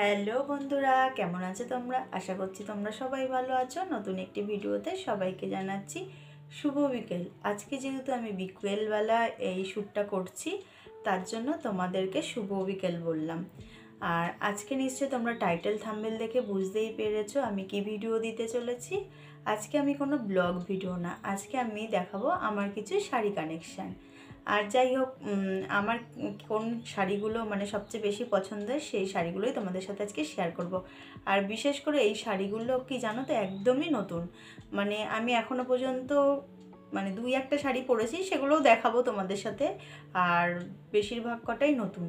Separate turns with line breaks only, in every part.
Hello বন্ধুরা, কেমন আছো তোমরা? আশা করছি তোমরা সবাই ভালো আছো। নতুন একটি ভিডিওতে সবাইকে জানাচ্ছি শুভ বিকেল। আজকে যেহেতু আমি বিকেলবেলা এই শ্যুটটা করছি, তার জন্য তোমাদেরকে শুভ বিকেল বললাম। আর আজকে নিশ্চয়ই তোমরা টাইটেল থাম্বনেল দেখে বুঝতেই পেরেছো আমি কি ভিডিও দিতে চলেছি। আজকে আমি কোনো ব্লগ ভিডিও না, আজকে আমি দেখাবো আমার কিছু শাড়ি কালেকশান। আর যাই হোক, আমার কোন শাড়িগুলো মানে সবচেয়ে বেশি পছন্দের সেই শাড়িগুলোই তোমাদের সাথে আজকে শেয়ার করব। আর বিশেষ করে এই শাড়িগুলো কি জানো তো, একদমই নতুন। মানে আমি এখনও পর্যন্ত মানে দুই একটা শাড়ি পরেছি, সেগুলোও দেখাবো তোমাদের সাথে। আর বেশিরভাগ কটাই নতুন,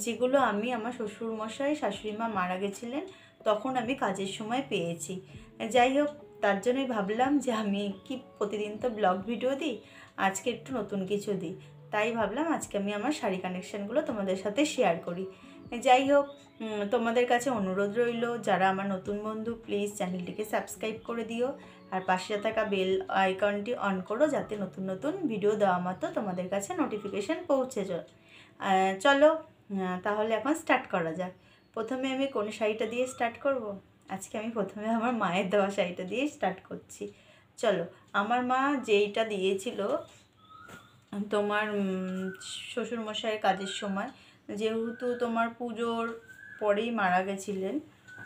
যেগুলো আমি আমার শ্বশুরমশাই শাশুড়িমা মারা গেছিলেন তখন আমি কাজের সময় পেয়েছি। যাই হোক, তার জন্যই ভাবলাম যে আমি কি প্রতিদিন তো ব্লগ ভিডিও দিই, আজকে একটু নতুন কিছু দিই। তাই ভাবলাম আজকে আমি আমার শাড়ি কালেকশানগুলো তোমাদের সাথে শেয়ার করি। যাই হোক, তোমাদের কাছে অনুরোধ রইল, যারা আমার নতুন বন্ধু প্লিজ চ্যানেলটিকে সাবস্ক্রাইব করে দিও। আর পাশে থাকা বেল আইকনটি অন করো, যাতে নতুন নতুন ভিডিও দেওয়া মাত্র তোমাদের কাছে নোটিফিকেশান পৌঁছে যায়। চলো তাহলে এখন স্টার্ট করা যাক। প্রথমে আমি কোন শাড়িটা দিয়ে স্টার্ট করব? আজকে আমি প্রথমে আমার মায়ের দেওয়া শাড়িটা দিয়ে স্টার্ট করছি। চলো, আমার মা যেইটা দিয়েছিল তোমার শ্বশুরমশাইয়ের কাজের সময়, যেহেতু তোমার পুজোর পরেই মারা গেছিলেন,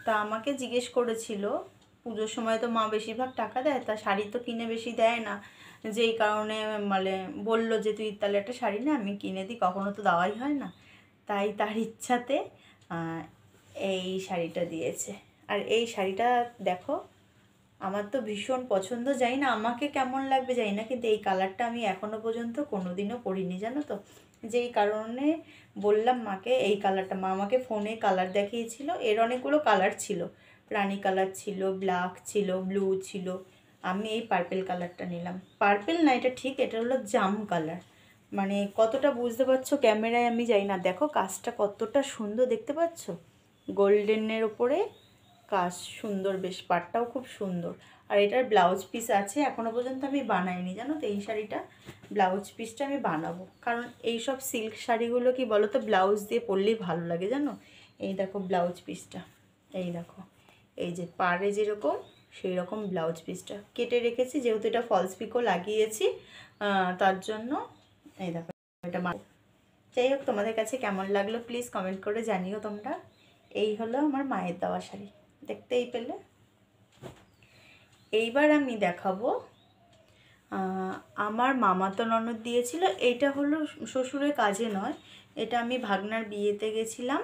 তা আমাকে জিজ্ঞেস করেছিল, পুজোর সময় তো মা বেশিরভাগ টাকা দেয়, তা শাড়ি তো কিনে বেশি দেয় না, যেই কারণে মানে বললো যে তুই তাহলে একটা শাড়ি না আমি কিনে দিই, কখনো তো দেওয়াই হয় না। তাই তার ইচ্ছাতে এই শাড়িটা দিয়েছে। আর এই শাড়িটা দেখো, আমার তো ভীষণ পছন্দ, জানি না আমাকে কেমন লাগবে জানি না, কিন্তু এই কালারটা আমি এখনও পর্যন্ত কোনোদিনও পরিনি, জানো তো। যেই কারণে বললাম মাকে এই কালারটা, মা আমাকে ফোনে কালার দেখিয়েছিল, এর অনেকগুলো কালার ছিল, রানি কালার ছিল, ব্ল্যাক ছিল, ব্লু ছিল। আমি এই পার্পেল কালারটা নিলাম। পার্পেল না, এটা ঠিক, এটা হলো জাম কালার। মানে কতটা বুঝতে পারছো ক্যামেরায় আমি জানি না, দেখো কাজটা কতটা সুন্দর দেখতে পাচ্ছ, গোল্ডেনের ওপরে কাজ সুন্দর, বেশ পাটটাও খুব সুন্দর। আর এটার ব্লাউজ পিস আছে, এখনও পর্যন্ত আমি বানাইনি, জানো তো। এই শাড়িটা ব্লাউজ পিসটা আমি বানাবো, কারণ এই সব সিল্ক শাড়িগুলো কি বলো তো, ব্লাউজ দিয়ে পরলেই ভালো লাগে, জানো। এই দেখো ব্লাউজ পিসটা, এই দেখো, এই যে পাড়ে যেরকম সেই রকম ব্লাউজ পিসটা কেটে রেখেছি, যেহেতু এটা ফলস পিকো লাগিয়েছি, তার জন্য এই দেখো এটা। যাই হোক, তোমাদের কাছে কেমন লাগলো প্লিজ কমেন্ট করে জানিও তোমরা। এই হলো আমার মায়ের দেওয়া শাড়ি, দেখতেই পেলে। এইবার আমি দেখাবো আমার মামাতো ননদ দিয়েছিল। এইটা হলো শ্বশুরের কাজে নয়, এটা আমি ভাগনার বিয়েতে গেছিলাম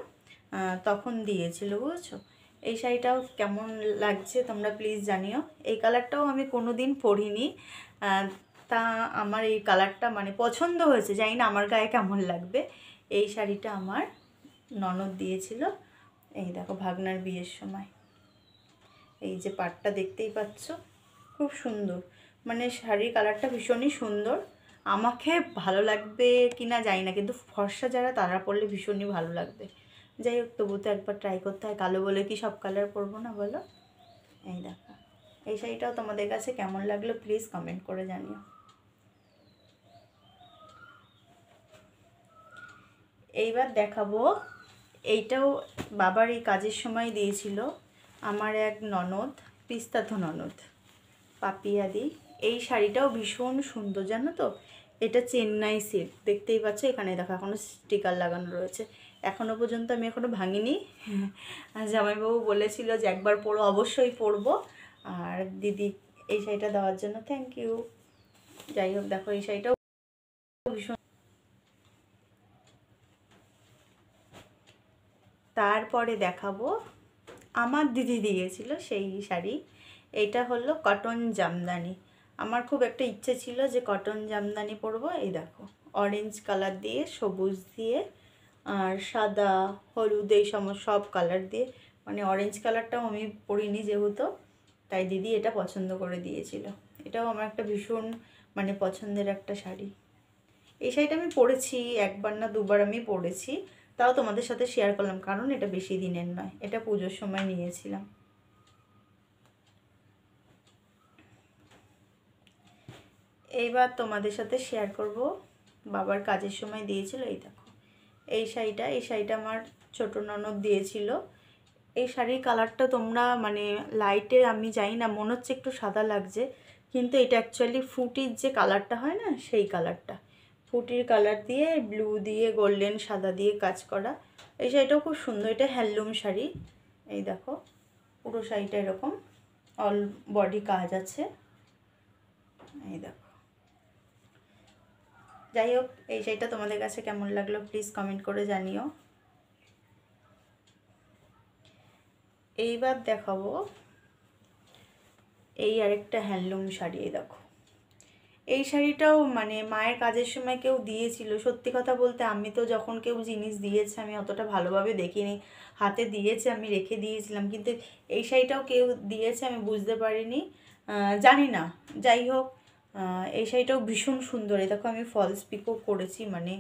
তখন দিয়েছিল, বুঝেছো। এই শাড়িটাও কেমন লাগছে তোমরা প্লিজ জানিও। এই কালারটাও আমি কোনো দিন পরিনি, তা আমার এই কালারটা মানে পছন্দ হয়েছে, জানি না আমার গায়ে কেমন লাগবে। এই শাড়িটা আমার ননদ দিয়েছিল, এই দেখো ভাগনার বিয়ের সময়। এই যে পাটটা দেখতেই পাচ্ছ, খুব সুন্দর, মানে শাড়ির কালারটা ভীষণই সুন্দর। আমাকে ভালো লাগবে কি না জানি না, কিন্তু ফর্সা যারা তারা পরলে ভীষণই ভালো লাগবে। যাই হোক, তবু তো একবার ট্রাই করতে হয়, কালো বলে কি সব কালার পরবো না বলো। এই দেখো, এই শাড়িটাও তোমাদের কাছে কেমন লাগলো প্লিজ কমেন্ট করে জানিও। এইবার দেখাবো, এইটাও বাবার এই কাজের সময় দিয়েছিল আমার এক ননদ, পিস্তাতো ননদ, পাপিয়াদি। এই শাড়িটাও ভীষণ সুন্দর, জানো তো। এটা চেন্নাই সিল্ক, দেখতেই পাচ্ছ, এখানে দেখো এখনও স্টিকার লাগানো রয়েছে। এখনও পর্যন্ত আমি এখনও ভাঙিনি। আর জামাইবাবু বলেছিল যে একবার পরো, অবশ্যই পরবো। আর দিদি এই শাড়িটা দেওয়ার জন্য থ্যাংক ইউ। যাই হোক, দেখো এই শাড়িটাও ভীষণ। তারপরে দেখাবো আমার দিদি দিয়েছিল সেই শাড়ি। এইটা হলো কটন জামদানি। আমার খুব একটা ইচ্ছে ছিল যে কটন জামদানি পরবো। এই দেখো, অরেঞ্জ কালার দিয়ে, সবুজ দিয়ে, আর সাদা, হলুদ, এই সব কালার দিয়ে, মানে অরেঞ্জ কালারটাও আমি পরিনি যেহেতু, তাই দিদি এটা পছন্দ করে দিয়েছিল। এটাও আমার একটা ভীষণ মানে পছন্দের একটা শাড়ি। এই শাড়িটা আমি পরেছি একবার না দুবার আমি পরেছি, তাও তোমাদের সাথে শেয়ার করলাম, কারণ এটা বেশি দিনের নয়, এটা পুজোর সময় নিয়েছিলাম। এইবার তোমাদের সাথে শেয়ার করব বাবার কাজের সময় দিয়েছিল। এই দেখো এই শাড়িটা, এই শাড়িটা আমার ছোটো ননদ দিয়েছিল। এই শাড়ির কালারটা তোমরা মানে লাইটে আমি জানি না, মনে হচ্ছে একটু সাদা লাগছে, কিন্তু এটা অ্যাকচুয়ালি ফ্রুটির যে কালারটা হয় না, সেই কালারটা। ফ্রুটির কালার দিয়ে ব্লু দিয়ে গোল্ডেন সাদা দিয়ে কাজ করা। এই শাড়িটাও খুব সুন্দর, এটা হ্যান্ডলুম শাড়ি। এই দেখো পুরো শাড়িটা এরকম অল বডি কাজ আছে। এই দেখো, যাই হোক এই শাড়িটা তোমাদের কাছে কেমন লাগলো প্লিজ কমেন্ট করে জানিও। এইবার দেখাবো এই আরেকটা হ্যান্ডলুম শাড়ি। এই দেখো, এই শাড়িটাও মানে মায়ের কাজের সময় কেউ দিয়েছিল। সত্যি কথা বলতে আমি তো যখন কেউ জিনিস দিয়েছে আমি অতটা ভালোভাবে দেখিনি, হাতে দিয়েছে আমি রেখে দিয়েছিলাম, কিন্তু এই শাড়িটাও কেউ দিয়েছে আমি বুঝতে পারিনি, জানি না। যাই হোক এই শাড়িটাও ভীষণ সুন্দর। এই দেখো আমি ফলস পিকও করেছি, মানে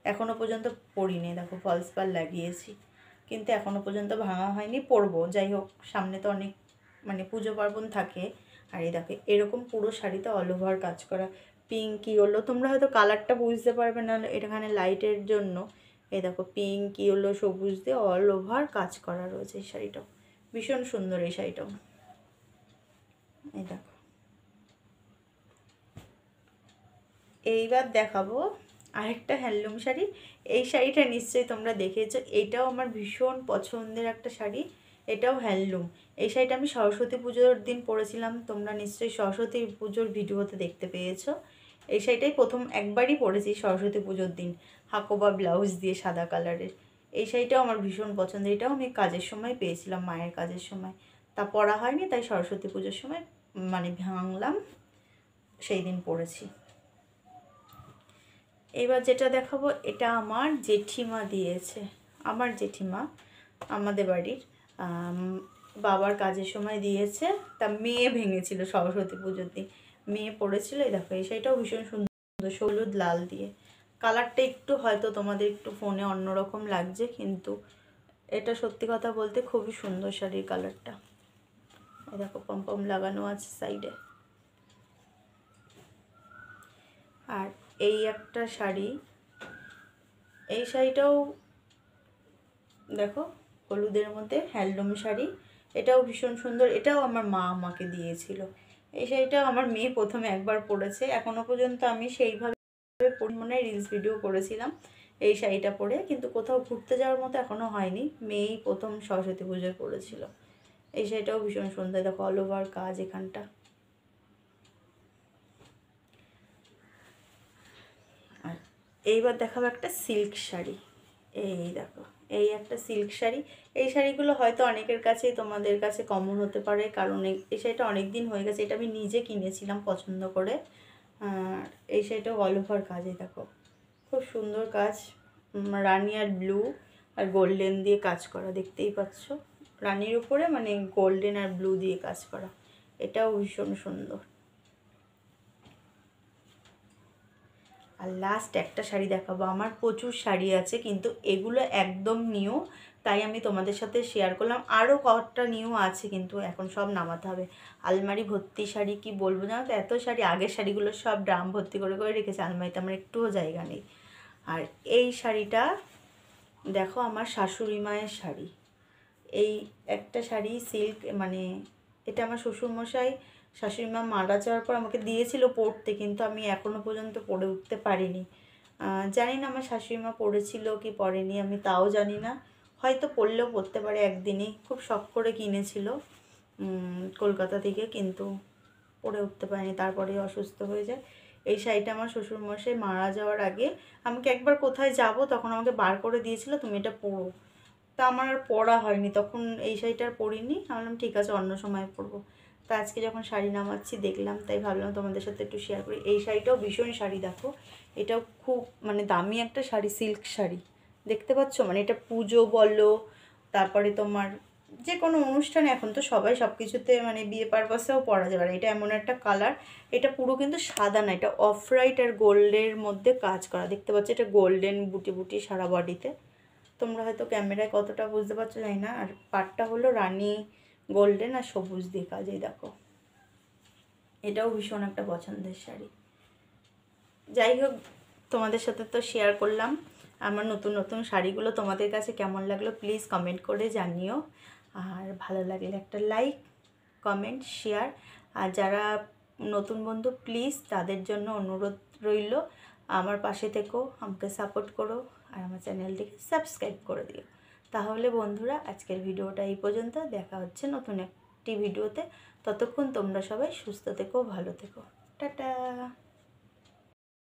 এখনও পর্যন্ত পরিনি, দেখো ফলস পার লাগিয়েছি, কিন্তু এখনও পর্যন্ত ভাঙা হয়নি, পরবো। যাই হোক সামনে তো অনেক মানে পুজো পার্বণ থাকে। আর এই দেখো এরকম পুরো শাড়িতে অল ওভার কাজ করা, পিঙ্ক ইয়েলো, তোমরা হয়তো কালারটা বুঝতে পারবে না এখানে লাইটের জন্য। এই দেখো পিঙ্ক ইয়েলো সবুজ দিয়ে অল ওভার কাজ করা রয়েছে এই শাড়িটাও, ভীষণ সুন্দর এই শাড়িটাও। এই দেখো, এইবার দেখাবো আরেকটা হ্যান্ডলুম শাড়ি। এই শাড়িটা নিশ্চয়ই তোমরা দেখেছো, এটাও আমার ভীষণ পছন্দের একটা শাড়ি, এটাও হ্যান্ডলুম। এই শাড়িটা আমি সরস্বতী পুজোর দিন পরেছিলাম, তোমরা নিশ্চয়ই সরস্বতী পুজোর ভিডিওতে দেখতে পেয়েছো। এই শাড়িটাই প্রথম একবারই পরেছি সরস্বতী পুজোর দিন, হাকোবা ব্লাউজ দিয়ে সাদা কালারের। এই শাড়িটাও আমার ভীষণ পছন্দের, এটাও আমি কাজের সময় পেয়েছিলাম, মায়ের কাজের সময়, তা পরা হয়নি, তাই সরস্বতী পুজোর সময় মানে ভাঙলাম, সেই দিন পরেছি। এবার যেটা দেখাবো এটা আমার জেঠিমা দিয়েছে, আমার জেঠিমা আমাদের বাড়ির বাবার কাজের সময় দিয়েছে, তা মেয়ে ভেঙেছিল সরস্বতী পুজোর দিন, মেয়ে পড়েছিল। এই দেখো এই শাড়িটাও ভীষণ সুন্দর, হলুদ লাল দিয়ে, কালারটা একটু হয়তো তোমাদের একটু ফোনে অন্যরকম লাগছে, কিন্তু এটা সত্যি কথা বলতে খুবই সুন্দর শাড়ির কালারটা। এই দেখো পম্পম লাগানো আছে সাইডে। আর এই একটা শাড়ি, এই শাড়িটাও দেখো হলুদের মধ্যে হ্যান্ডলুম শাড়ি, এটাও ভীষণ সুন্দর, এটাও আমার মা আমাকে দিয়েছিল। এই শাড়িটাও আমার মেয়ে প্রথমে একবার পরেছে, এখনও পর্যন্ত আমি সেইভাবে মনে রিলস ভিডিও করেছিলাম এই শাড়িটা পরে, কিন্তু কোথাও ঘুরতে যাওয়ার মতো এখনও হয়নি, মেয়েই প্রথম সরস্বতী পুজোয় পরেছিল। এই শাড়িটাও ভীষণ সুন্দর, দেখো অল ওভার কাজ এখানটা। আর এইবার দেখাবো একটা সিল্ক শাড়ি। এই দেখো এই একটা সিল্ক শাড়ি, এই শাড়িগুলো হয়তো অনেকের কাছেই তোমাদের কাছে কমন হতে পারে, কারণ এই শাড়িটা অনেক দিন হয়ে গেছে, এটা আমি নিজে কিনেছিলাম পছন্দ করে। আর এই শাড়িটা অল ওভার কাজে দেখো খুব সুন্দর কাজ, রানি আর ব্লু আর গোল্ডেন দিয়ে কাজ করা, দেখতেই পাচ্ছ রানির উপরে মানে গোল্ডেন আর ব্লু দিয়ে কাজ করা, এটাও ভীষণ সুন্দর। আর লাস্ট একটা শাড়ি দেখাবো, আমার প্রচুর শাড়ি আছে কিন্তু এগুলো একদম নিউ, তাই আমি তোমাদের সাথে শেয়ার করলাম। আরও কয়েকটা নিউ আছে কিন্তু এখন সব নামাতে হবে, আলমারি ভর্তি শাড়ি, কি বলবো জানো তো, এত শাড়ি, আগের শাড়িগুলো সব ড্রাম ভর্তি করে করে রেখেছে আলমারিতে, আমার একটুও জায়গা নেই। আর এই শাড়িটা দেখো আমার শাশুড়ি মায়ের শাড়ি, এই একটা শাড়ি সিল্ক, মানে এটা আমার শ্বশুরমশাই শাশুড়ি মা মারা যাওয়ার পর আমাকে দিয়েছিল পরতে, কিন্তু আমি এখনও পর্যন্ত পরে উঠতে পারিনি। জানি না আমার শাশুড়ি মা পরেছিল কি পরেনি, আমি তাও জানি না, হয়তো পরলেও পরতে পারে একদিনই, খুব শখ করে কিনেছিল কলকাতা থেকে, কিন্তু পরে উঠতে পারিনি, তারপরে অসুস্থ হয়ে যায়। এই শাড়িটা আমার শ্বশুরমশাই মারা যাওয়ার আগে আমাকে একবার কোথায় যাব তখন আমাকে বার করে দিয়েছিল, তুমি এটা পরো, তা আমার আর পরা হয়নি, তখন এই শাড়িটা আর পরিনি, ভাবলাম ঠিক আছে অন্য সময় পরবো। তা আজকে যখন শাড়ি নামাচ্ছি দেখলাম, তাই ভাবলাম তোমাদের সাথে একটু শেয়ার করি। এই শাড়িটাও ভীষণ শাড়ি, দেখো এটাও খুব মানে দামি একটা শাড়ি, সিল্ক শাড়ি, দেখতে পাচ্ছ, মানে এটা পুজো বলো, তারপরে তোমার যে কোনো অনুষ্ঠানে, এখন তো সবাই সব কিছুতে মানে বিয়ে পারপাসেও পরা যাবে। আর এটা এমন একটা কালার, এটা পুরো কিন্তু সাদা না, এটা অফ হোয়াইট আর গোল্ডের মধ্যে কাজ করা, দেখতে পাচ্ছ এটা গোল্ডেন বুটি বুটি সারা বডিতে, তোমরা হয়তো ক্যামেরায় কতটা বুঝতে পারছো জানি না। আর পাটটা হলো রানী গোল্ডেন আর সবুজ দিয়ে কাজ, এই দেখো এটাও ভীষণ একটা পছন্দের শাড়ি। যাই হোক তোমাদের সাথে তো শেয়ার করলাম আমার নতুন নতুন শাড়িগুলো, তোমাদের কাছে কেমন লাগলো প্লিজ কমেন্ট করে জানিও। আর ভালো লাগলে একটা লাইক, কমেন্ট, শেয়ার। আর যারা নতুন বন্ধু প্লিজ তাদের জন্য অনুরোধ রইল, আমার পাশে থেকো, আমাকে সাপোর্ট করো আর আমার চ্যানেলটিকে সাবস্ক্রাইব করে দিও। তাহলে বন্ধুরা আজকের ভিডিওটা এই পর্যন্ত, দেখা হচ্ছে নতুন একটি ভিডিওতে। ততক্ষণ তোমরা সবাই সুস্থ থেকো, ভালো থেকো, টাটা।